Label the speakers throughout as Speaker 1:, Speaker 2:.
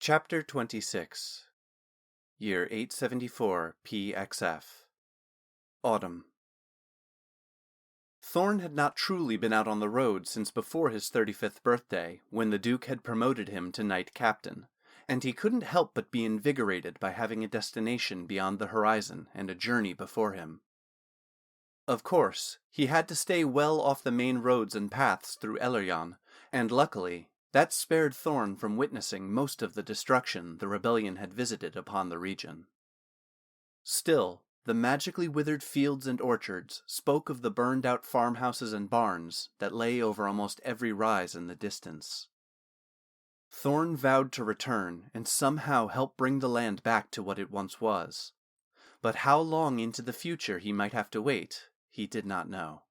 Speaker 1: Chapter 26 Year 874 PXF Autumn. Thorn had not truly been out on the road since before his 35th birthday, when the Duke had promoted him to Knight Captain, and he couldn't help but be invigorated by having a destination beyond the horizon and a journey before him. Of course, he had to stay well off the main roads and paths through Vermillion, and luckily, that spared Thorn from witnessing most of the destruction the rebellion had visited upon the region. Still, the magically withered fields and orchards spoke of the burned-out farmhouses and barns that lay over almost every rise in the distance. Thorn vowed to return and somehow help bring the land back to what it once was. But how long into the future he might have to wait, he did not know.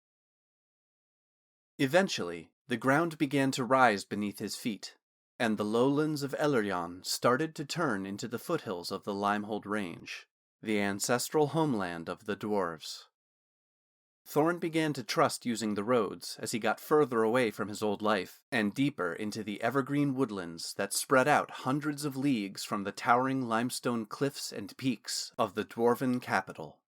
Speaker 1: Eventually, the ground began to rise beneath his feet, and the lowlands of Vermillion started to turn into the foothills of the Limehold Range, the ancestral homeland of the dwarves. Thorn began to trust using the roads as he got further away from his old life and deeper into the evergreen woodlands that spread out hundreds of leagues from the towering limestone cliffs and peaks of the dwarven capital.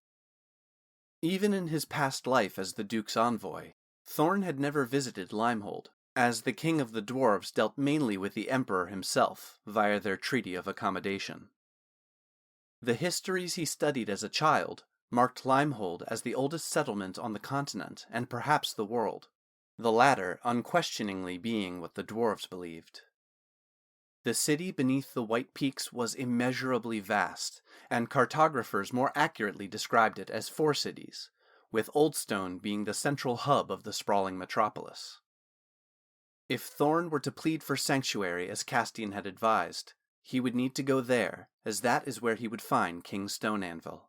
Speaker 1: Even in his past life as the Duke's envoy, Thorn had never visited Limehold, as the king of the dwarves dealt mainly with the emperor himself via their treaty of accommodation. The histories he studied as a child marked Limehold as the oldest settlement on the continent and perhaps the world, the latter unquestioningly being what the dwarves believed. The city beneath the white peaks was immeasurably vast, and cartographers more accurately described it as 4 cities, with Oldstone being the central hub of the sprawling metropolis. If Thorn were to plead for sanctuary as Castian had advised, he would need to go there, as that is where he would find King Stoneanvil.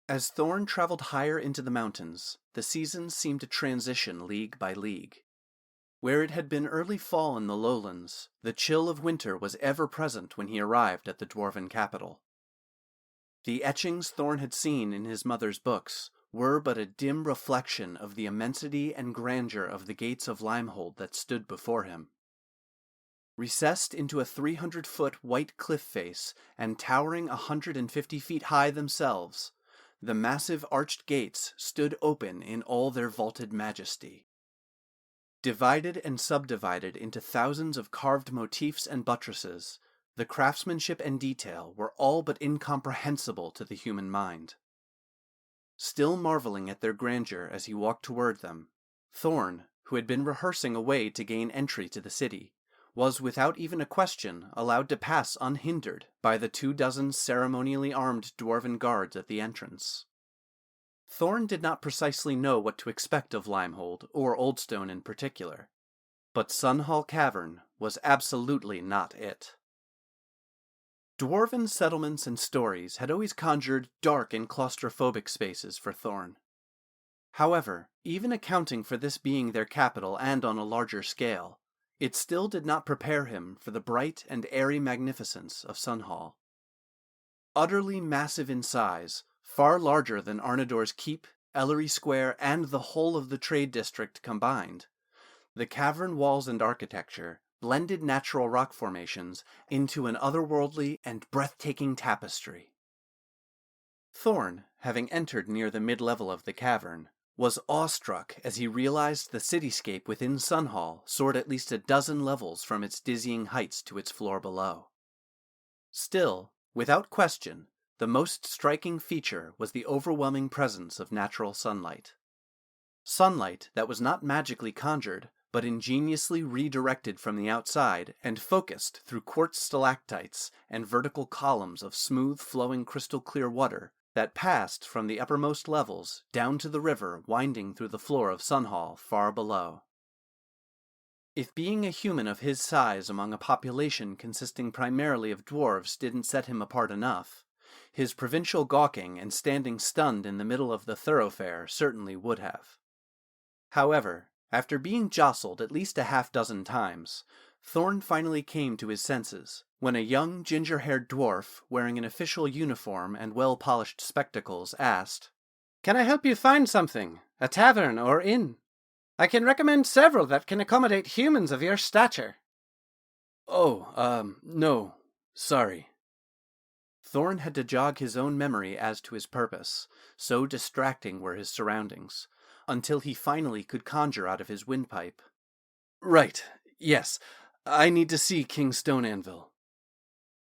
Speaker 1: As Thorn traveled higher into the mountains, the seasons seemed to transition league by league. Where it had been early fall in the lowlands, the chill of winter was ever present when he arrived at the dwarven capital. The etchings Thorn had seen in his mother's books were but a dim reflection of the immensity and grandeur of the gates of Limehold that stood before him. Recessed into a 300-foot white cliff face and towering 150 feet high themselves, the massive arched gates stood open in all their vaulted majesty. Divided and subdivided into thousands of carved motifs and buttresses, the craftsmanship and detail were all but incomprehensible to the human mind. Still marveling at their grandeur as he walked toward them, Thorn, who had been rehearsing a way to gain entry to the city, was without even a question allowed to pass unhindered by the 24 ceremonially armed dwarven guards at the entrance. Thorn did not precisely know what to expect of Limehold, or Oldstone in particular, but Sunhall Cavern was absolutely not it. Dwarven settlements and stories had always conjured dark and claustrophobic spaces for Thorn. However, even accounting for this being their capital and on a larger scale, it still did not prepare him for the bright and airy magnificence of Sunhall. Utterly massive in size, far larger than Arnador's Keep, Ellery Square, and the whole of the trade district combined, the cavern walls and architecture blended natural rock formations into an otherworldly and breathtaking tapestry. Thorn, having entered near the mid-level of the cavern, was awestruck as he realized the cityscape within Sunhall soared at least a dozen levels from its dizzying heights to its floor below. Still, without question, the most striking feature was the overwhelming presence of natural sunlight. Sunlight that was not magically conjured, but ingeniously redirected from the outside and focused through quartz stalactites and vertical columns of smooth flowing crystal clear water that passed from the uppermost levels down to the river winding through the floor of Sunhall far below. If being a human of his size among a population consisting primarily of dwarves didn't set him apart enough, his provincial gawking and standing stunned in the middle of the thoroughfare certainly would have. However, after being jostled at least a half-dozen times, Thorn finally came to his senses when a young ginger-haired dwarf wearing an official uniform and well-polished spectacles asked, "Can I help you find something? A tavern or inn? I can recommend several that can accommodate humans of your stature." No. Sorry. Thorn had to jog his own memory as to his purpose, so distracting were his surroundings, until he finally could conjure out of his windpipe. Right, yes, I need to see King Stone Anvil.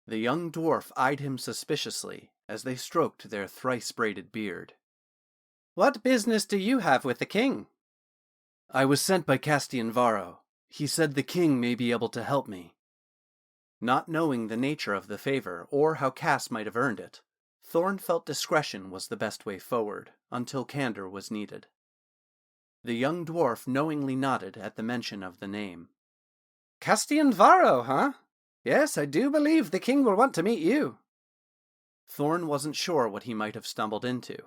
Speaker 1: The young dwarf eyed him suspiciously as they stroked their thrice-braided beard.
Speaker 2: What business do you have with the king?
Speaker 1: I was sent by Castian Varro. He said the king may be able to help me. Not knowing the nature of the favor, or how Cass might have earned it, Thorn felt discretion was the best way forward, until candor was needed. The young dwarf knowingly nodded at the mention of the name.
Speaker 2: Castian Varro, huh? Yes, I do believe the king will want to meet you.
Speaker 1: Thorn wasn't sure what he might have stumbled into,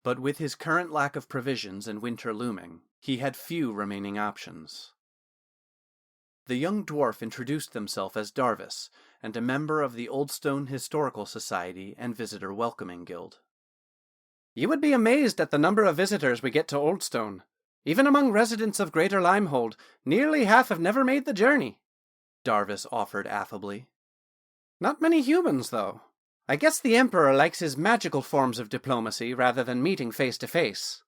Speaker 1: but with his current lack of provisions and winter looming, he had few remaining options. The young dwarf introduced himself as Darvis, and a member of the Oldstone Historical Society and Visitor Welcoming Guild.
Speaker 2: You would be amazed at the number of visitors we get to Oldstone. Even among residents of Greater Limehold, nearly half have never made the journey,
Speaker 1: Darvis offered affably.
Speaker 2: Not many humans, though. I guess the Emperor likes his magical forms of diplomacy rather than meeting face to face.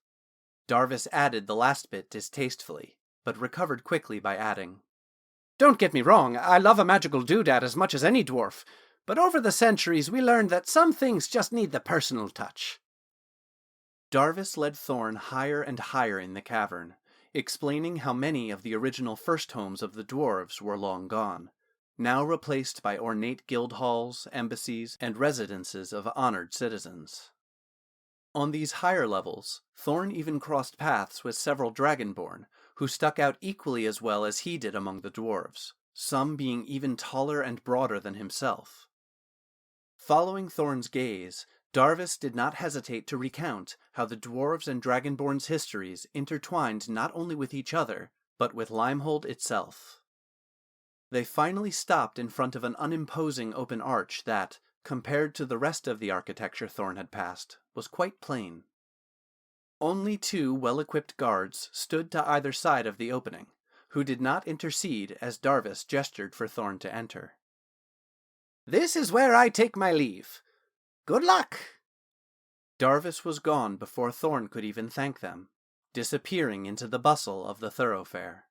Speaker 1: Darvis added the last bit distastefully, but recovered quickly by adding,
Speaker 2: Don't get me wrong, I love a magical doodad as much as any dwarf, but over the centuries we learned that some things just need the personal touch.
Speaker 1: Darvis led Thorn higher and higher in the cavern, explaining how many of the original first homes of the dwarves were long gone, now replaced by ornate guild halls, embassies, and residences of honored citizens. On these higher levels, Thorn even crossed paths with several dragonborn, who stuck out equally as well as he did among the dwarves, some being even taller and broader than himself. Following Thorn's gaze, Darvis did not hesitate to recount how the dwarves and dragonborn's histories intertwined not only with each other, but with Limehold itself. They finally stopped in front of an unimposing open arch that, compared to the rest of the architecture Thorn had passed, was quite plain. Only 2 well-equipped guards stood to either side of the opening, who did not intercede as Darvis gestured for Thorn to enter.
Speaker 2: This is where I take my leave. Good luck!
Speaker 1: Darvis was gone before Thorn could even thank them, disappearing into the bustle of the thoroughfare.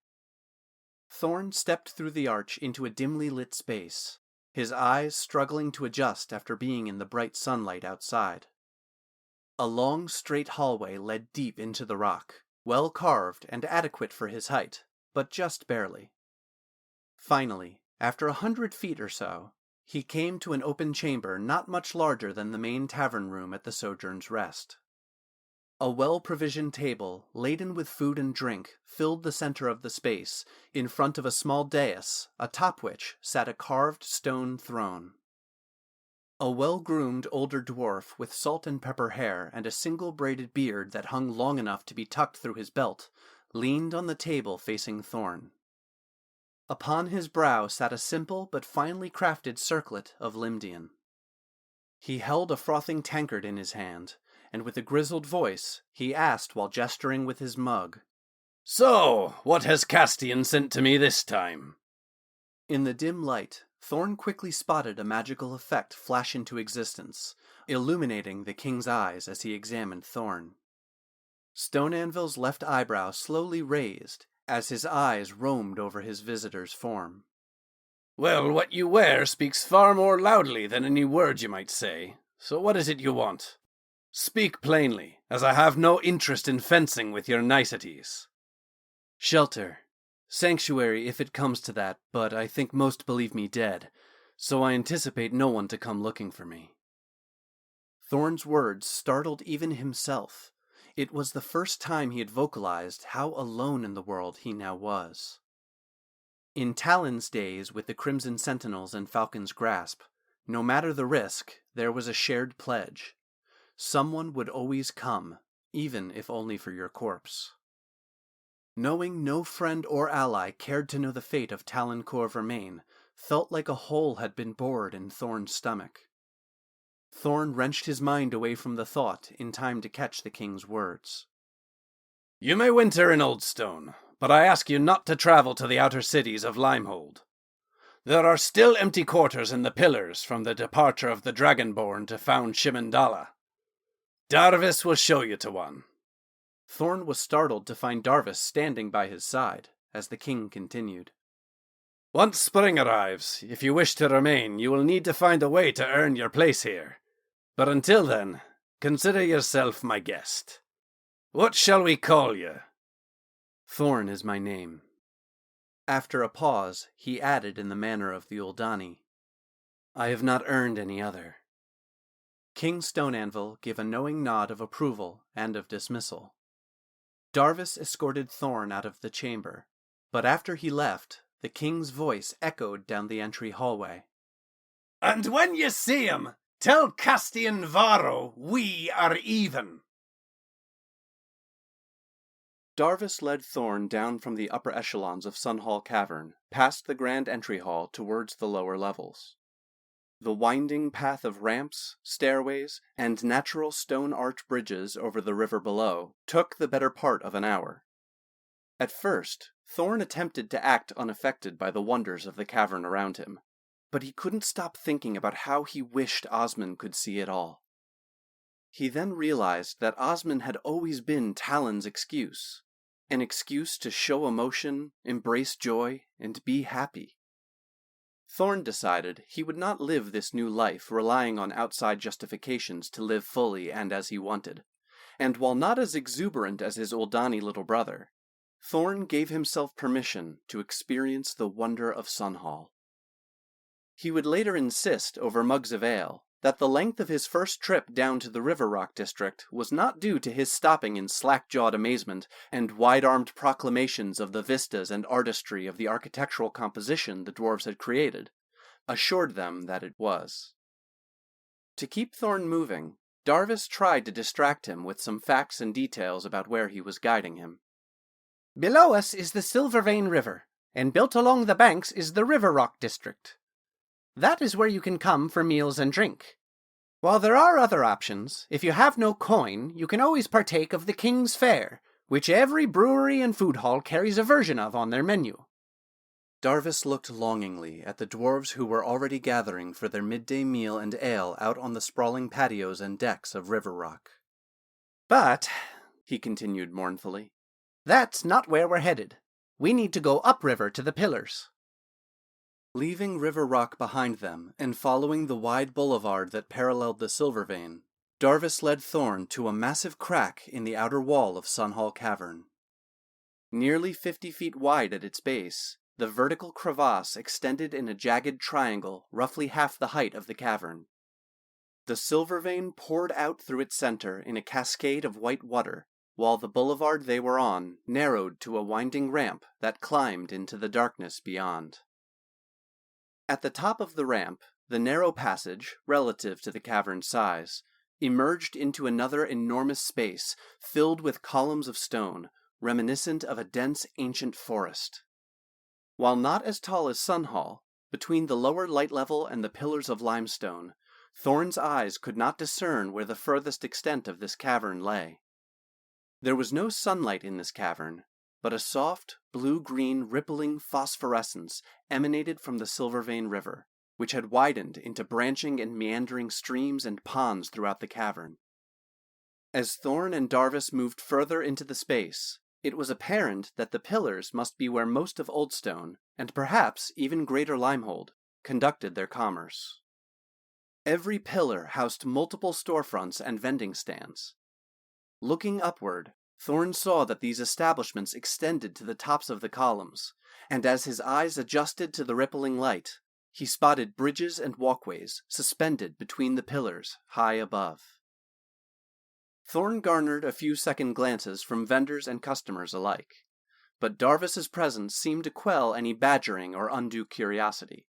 Speaker 1: Thorn stepped through the arch into a dimly lit space, his eyes struggling to adjust after being in the bright sunlight outside. A long, straight hallway led deep into the rock, well carved and adequate for his height, but just barely. Finally, after 100 feet or so, he came to an open chamber not much larger than the main tavern room at the Sojourn's Rest. A well-provisioned table, laden with food and drink, filled the center of the space, in front of a small dais, atop which sat a carved stone throne. A well-groomed older dwarf with salt and pepper hair and a single braided beard that hung long enough to be tucked through his belt, leaned on the table facing Thorn. Upon his brow sat a simple but finely crafted circlet of Limdian. He held a frothing tankard in his hand, and with a grizzled voice, he asked while gesturing with his mug,
Speaker 3: So, what has Castian sent to me this time?
Speaker 1: In the dim light, Thorn quickly spotted a magical effect flash into existence, illuminating the king's eyes as he examined Thorn. Stone Anvil's left eyebrow slowly raised as his eyes roamed over his visitor's form.
Speaker 3: Well, what you wear speaks far more loudly than any words you might say, so what is it you want? Speak plainly, as I have no interest in fencing with your niceties.
Speaker 1: Shelter. Sanctuary if it comes to that, but I think most believe me dead, so I anticipate no one to come looking for me. Thorn's words startled even himself. It was the first time he had vocalized how alone in the world he now was. In Talon's days with the Crimson Sentinels and Falcon's Grasp, no matter the risk, there was a shared pledge. Someone would always come, even if only for your corpse. Knowing no friend or ally cared to know the fate of Talon Vermillion felt like a hole had been bored in Thorn's stomach. Thorn wrenched his mind away from the thought in time to catch the king's words.
Speaker 3: You may winter in Oldstone, but I ask you not to travel to the outer cities of Limehold. There are still empty quarters in the pillars from the departure of the Dragonborn to found Shimandala. Darvis will show you to one.
Speaker 1: Thorn was startled to find Darvis standing by his side, as the king continued.
Speaker 3: Once spring arrives, if you wish to remain, you will need to find a way to earn your place here. But until then, consider yourself my guest. What shall we call you?
Speaker 1: Thorn is my name. After a pause, he added in the manner of the Uldani, I have not earned any other. King Stoneanvil gave a knowing nod of approval and of dismissal. Darvis escorted Thorn out of the chamber, but after he left, the king's voice echoed down the entry hallway.
Speaker 3: And when you see him, tell Castian Varro we are even.
Speaker 1: Darvis led Thorn down from the upper echelons of Sunhall Cavern, past the grand entry hall towards the lower levels. The winding path of ramps, stairways, and natural stone arch bridges over the river below took the better part of an hour. At first, Thorn attempted to act unaffected by the wonders of the cavern around him, but he couldn't stop thinking about how he wished Osmond could see it all. He then realized that Osmond had always been Talon's excuse, an excuse to show emotion, embrace joy, and be happy. Thorn decided he would not live this new life relying on outside justifications to live fully and as he wanted, and while not as exuberant as his Uldani little brother, Thorn gave himself permission to experience the wonder of Sunhall. He would later insist over mugs of ale that the length of his first trip down to the River Rock district was not due to his stopping in slack-jawed amazement and wide-armed proclamations of the vistas and artistry of the architectural composition the dwarves had created, assured them that it was. To keep Thorn moving, Darvis tried to distract him with some facts and details about where he was guiding him.
Speaker 2: Below us is the Silvervein River, and built along the banks is the River Rock district. That is where you can come for meals and drink. While there are other options, if you have no coin, you can always partake of the King's Fare, which every brewery and food hall carries a version of on their menu.
Speaker 1: Darvis looked longingly at the dwarves who were already gathering for their midday meal and ale out on the sprawling patios and decks of River Rock.
Speaker 2: But,
Speaker 1: he continued mournfully,
Speaker 2: that's not where we're headed. We need to go upriver to the pillars.
Speaker 1: Leaving River Rock behind them and following the wide boulevard that paralleled the Silvervein, Darvis led Thorn to a massive crack in the outer wall of Sunhall Cavern. Nearly 50 feet wide at its base, the vertical crevasse extended in a jagged triangle roughly half the height of the cavern. The Silvervein poured out through its center in a cascade of white water, while the boulevard they were on narrowed to a winding ramp that climbed into the darkness beyond. At the top of the ramp, the narrow passage, relative to the cavern's size, emerged into another enormous space filled with columns of stone, reminiscent of a dense ancient forest. While not as tall as Sunhall, between the lower light level and the pillars of limestone, Thorn's eyes could not discern where the furthest extent of this cavern lay. There was no sunlight in this cavern, but a soft, blue-green rippling phosphorescence emanated from the Silvervein River, which had widened into branching and meandering streams and ponds throughout the cavern. As Thorn and Darvis moved further into the space, it was apparent that the pillars must be where most of Oldstone, and perhaps even Greater Limehold, conducted their commerce. Every pillar housed multiple storefronts and vending stands. Looking upward, Thorn saw that these establishments extended to the tops of the columns, and as his eyes adjusted to the rippling light, he spotted bridges and walkways suspended between the pillars high above. Thorn garnered a few second glances from vendors and customers alike, but Darvis's presence seemed to quell any badgering or undue curiosity.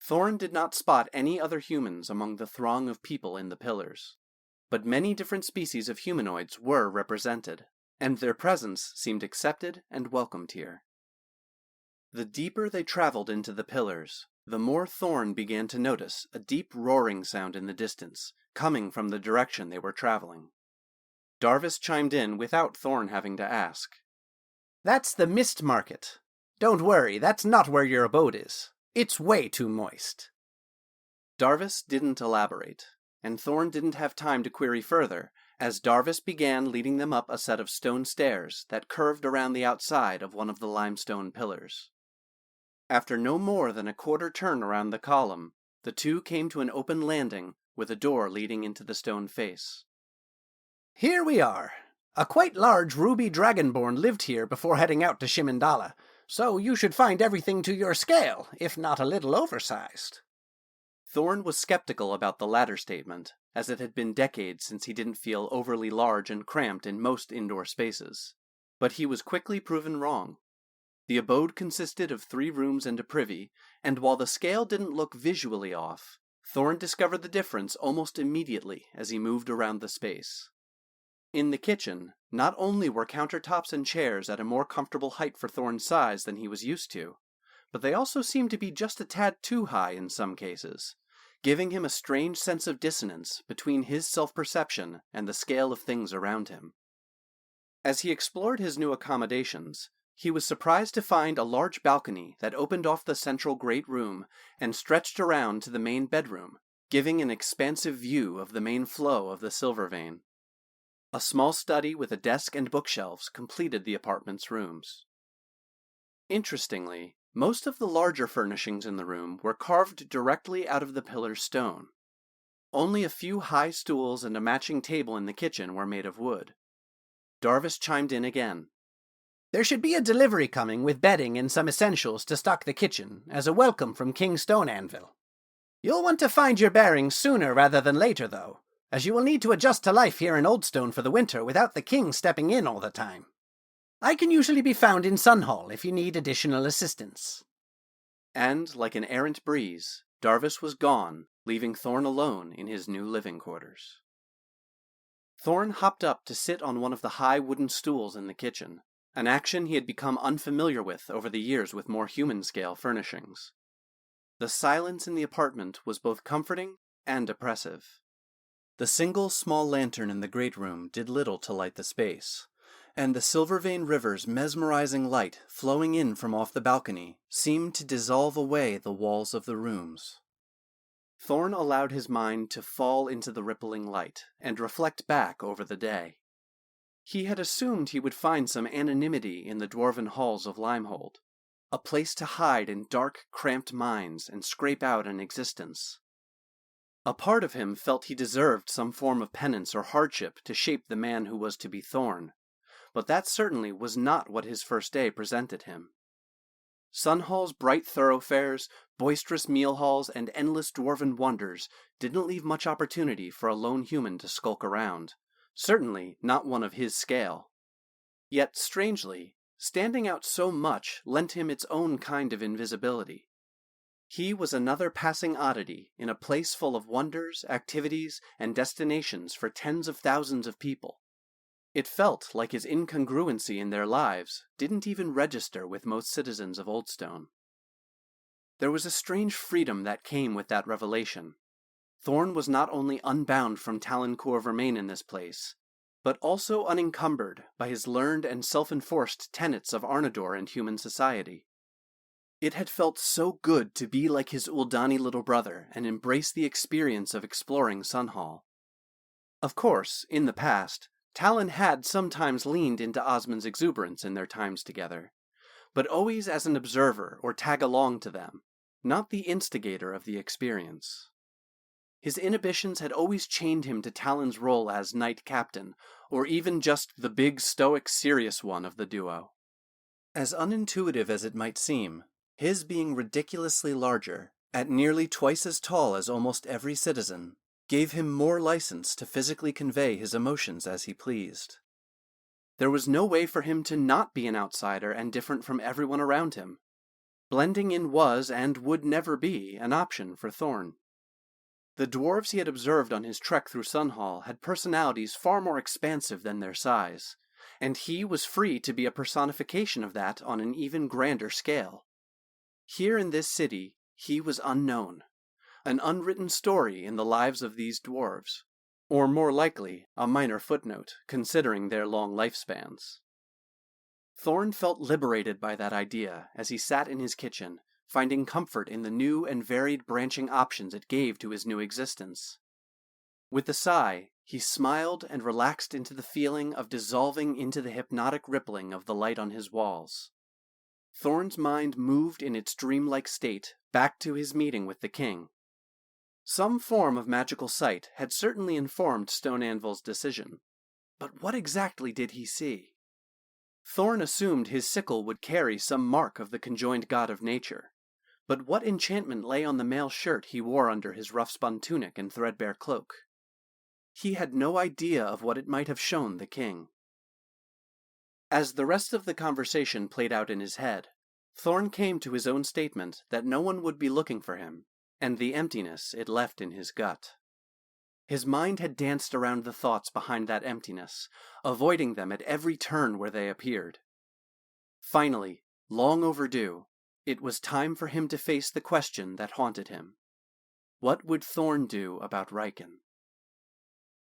Speaker 1: Thorn did not spot any other humans among the throng of people in the pillars, but many different species of humanoids were represented, and their presence seemed accepted and welcomed here. The deeper they traveled into the pillars, the more Thorn began to notice a deep roaring sound in the distance, coming from the direction they were traveling. Darvis chimed in without Thorn having to ask.
Speaker 2: That's the Mist Market. Don't worry, that's not where your abode is. It's way too moist.
Speaker 1: Darvis didn't elaborate, and Thorn didn't have time to query further, as Darvis began leading them up a set of stone stairs that curved around the outside of one of the limestone pillars. After no more than a quarter turn around the column, the two came to an open landing with a door leading into the stone face.
Speaker 2: Here we are. A quite large ruby dragonborn lived here before heading out to Shimandala, so you should find everything to your scale, if not a little oversized.
Speaker 1: Thorn was skeptical about the latter statement, as it had been decades since he didn't feel overly large and cramped in most indoor spaces. But he was quickly proven wrong. The abode consisted of 3 rooms and a privy, and while the scale didn't look visually off, Thorn discovered the difference almost immediately as he moved around the space. In the kitchen, not only were countertops and chairs at a more comfortable height for Thorn's size than he was used to, but they also seemed to be just a tad too high in some cases, giving him a strange sense of dissonance between his self-perception and the scale of things around him. As he explored his new accommodations, he was surprised to find a large balcony that opened off the central great room and stretched around to the main bedroom, giving an expansive view of the main flow of the silver vein. A small study with a desk and bookshelves completed the apartment's rooms. Interestingly, most of the larger furnishings in the room were carved directly out of the pillar's stone. Only a few high stools and a matching table in the kitchen were made of wood. Darvis chimed in again.
Speaker 2: There should be a delivery coming with bedding and some essentials to stock the kitchen as a welcome from King Stone Anvil. You'll want to find your bearings sooner rather than later, though, as you will need to adjust to life here in Oldstone for the winter without the king stepping in all the time. I can usually be found in Sunhall if you need additional assistance.
Speaker 1: And, like an errant breeze, Darvis was gone, leaving Thorn alone in his new living quarters. Thorn hopped up to sit on one of the high wooden stools in the kitchen, an action he had become unfamiliar with over the years with more human-scale furnishings. The silence in the apartment was both comforting and oppressive. The single small lantern in the great room did little to light the space, and the Silvervein River's mesmerizing light flowing in from off the balcony seemed to dissolve away the walls of the rooms. Thorn allowed his mind to fall into the rippling light and reflect back over the day. He had assumed he would find some anonymity in the dwarven halls of Limehold, a place to hide in dark, cramped minds and scrape out an existence. A part of him felt he deserved some form of penance or hardship to shape the man who was to be Thorn, but that certainly was not what his first day presented him. Sunhall's bright thoroughfares, boisterous meal halls, and endless dwarven wonders didn't leave much opportunity for a lone human to skulk around, certainly not one of his scale. Yet, strangely, standing out so much lent him its own kind of invisibility. He was another passing oddity in a place full of wonders, activities, and destinations for tens of thousands of people. It felt like his incongruency in their lives didn't even register with most citizens of Oldstone. There was a strange freedom that came with that revelation. Thorn was not only unbound from Taloncourt Vermain in this place, but also unencumbered by his learned and self-enforced tenets of Arnador and human society. It had felt so good to be like his Uldani little brother and embrace the experience of exploring Sunhall. Of course, in the past, Talon had sometimes leaned into Osmond's exuberance in their times together, but always as an observer or tag-along to them, not the instigator of the experience. His inhibitions had always chained him to Talon's role as knight captain, or even just the big, stoic, serious one of the duo. As unintuitive as it might seem, his being ridiculously larger, at nearly twice as tall as almost every citizen, gave him more license to physically convey his emotions as he pleased. There was no way for him to not be an outsider and different from everyone around him. Blending in was, and would never be, an option for Thorn. The dwarves he had observed on his trek through Sunhall had personalities far more expansive than their size, and he was free to be a personification of that on an even grander scale. Here in this city, he was unknown, an unwritten story in the lives of these dwarves, or more likely, a minor footnote, considering their long lifespans. Thorn felt liberated by that idea as he sat in his kitchen, finding comfort in the new and varied branching options it gave to his new existence. With a sigh, he smiled and relaxed into the feeling of dissolving into the hypnotic rippling of the light on his walls. Thorn's mind moved in its dreamlike state back to his meeting with the king. Some form of magical sight had certainly informed Stone Anvil's decision, but what exactly did he see? Thorn assumed his sickle would carry some mark of the conjoined god of nature, but what enchantment lay on the mail shirt he wore under his rough-spun tunic and threadbare cloak? He had no idea of what it might have shown the king. As the rest of the conversation played out in his head, Thorn came to his own statement that no one would be looking for him, and the emptiness it left in his gut. His mind had danced around the thoughts behind that emptiness, avoiding them at every turn where they appeared. Finally, long overdue, it was time for him to face the question that haunted him. What would Thorn do about Riken?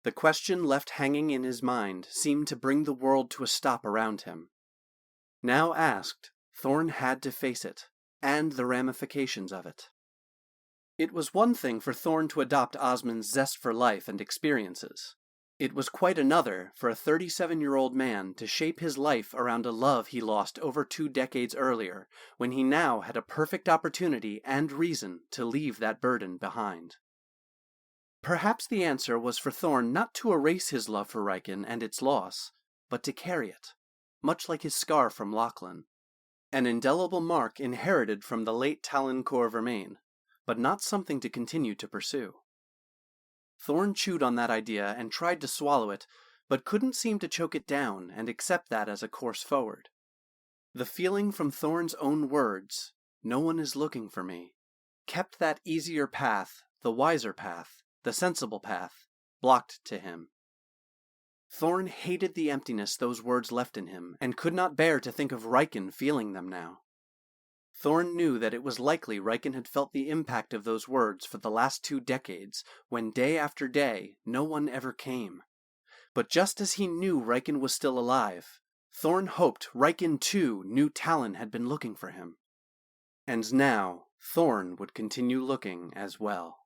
Speaker 1: The question left hanging in his mind seemed to bring the world to a stop around him. Now asked, Thorn had to face it, and the ramifications of it. It was one thing for Thorn to adopt Osmond's zest for life and experiences. It was quite another for a 37-year-old man to shape his life around a love he lost over 2 decades earlier, when he now had a perfect opportunity and reason to leave that burden behind. Perhaps the answer was for Thorn not to erase his love for Riken and its loss, but to carry it, much like his scar from Lachlan. An indelible mark inherited from the late Taloncourt Vermain, but not something to continue to pursue. Thorn chewed on that idea and tried to swallow it, but couldn't seem to choke it down and accept that as a course forward. The feeling from Thorn's own words, "No one is looking for me," kept that easier path, the wiser path, the sensible path, blocked to him. Thorn hated the emptiness those words left in him, and could not bear to think of Riken feeling them now. Thorn knew that it was likely Riken had felt the impact of those words for the last 2 decades, when day after day no one ever came. But just as he knew Riken was still alive, Thorn hoped Riken too knew Talon had been looking for him. And now Thorn would continue looking as well.